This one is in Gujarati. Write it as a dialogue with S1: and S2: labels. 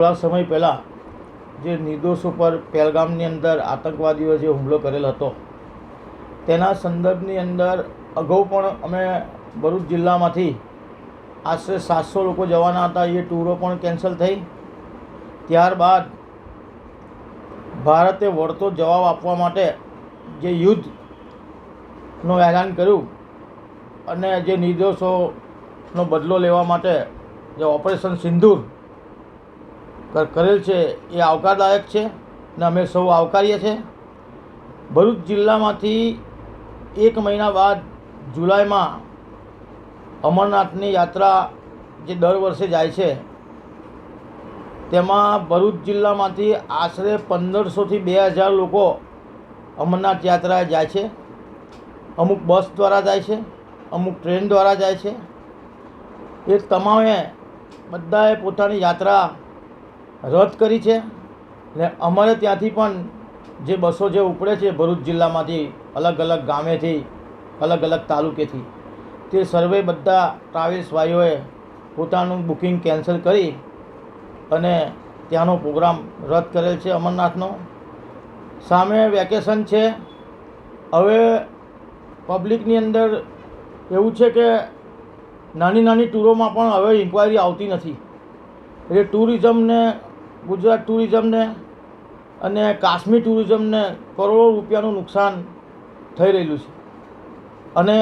S1: થોડા સમય પહેલાં જે નિર્દોષો પર પહેલગામની અંદર આતંકવાદીઓએ જે હુમલો કરેલ હતો તેના સંદર્ભની અંદર અગાઉ પણ અમે ભરૂચ જિલ્લામાંથી આશરે 700 લોકો જવાના હતા. એ ટૂરો પણ કેન્સલ થઈ. ત્યારબાદ ભારતે વળતો જવાબ આપવા માટે જે યુદ્ધનું એલાન કર્યું અને જે નિર્દોષોનો બદલો લેવા માટે જે ઓપરેશન સિંદૂર કરેલ છે એ આવકારદાયક છે અને અમે સૌ આવકારીએ છીએ. ભરૂચ જિલ્લામાંથી 1 મહિના બાદ જુલાઈમાં અમરનાથની યાત્રા જે દર વર્ષે જાય છે તેમાં ભરૂચ જિલ્લામાંથી આશરે 1500થી 2000 લોકો અમરનાથ યાત્રાએ જાય છે. અમુક બસ દ્વારા જાય છે, અમુક ટ્રેન દ્વારા જાય છે. એ તમામે બધાએ પોતાની યાત્રા રદ કરી છે ને અમારે ત્યાંથી પણ જે બસો જે ઉપડે છે ભરૂચ જિલ્લામાંથી અલગ અલગ ગામેથી, અલગ અલગ તાલુકેથી, તે સર્વે બધા ટ્રાવેલ્સ ભાઈઓએ પોતાનું બુકિંગ કેન્સલ કરી અને ત્યાંનો પ્રોગ્રામ રદ કરેલ છે અમરનાથનો. સામે વેકેશન છે. હવે પબ્લિકની અંદર એવું છે કે નાની નાની ટૂરોમાં પણ હવે ઇન્ક્વાયરી આવતી નથી. એટલે ટુરિઝમને, ગુજરાત ટુરિઝમને અને કાશ્મીર ટુરિઝમને કરોડો રૂપિયાનું નુકસાન થઈ રહેલું છે. અને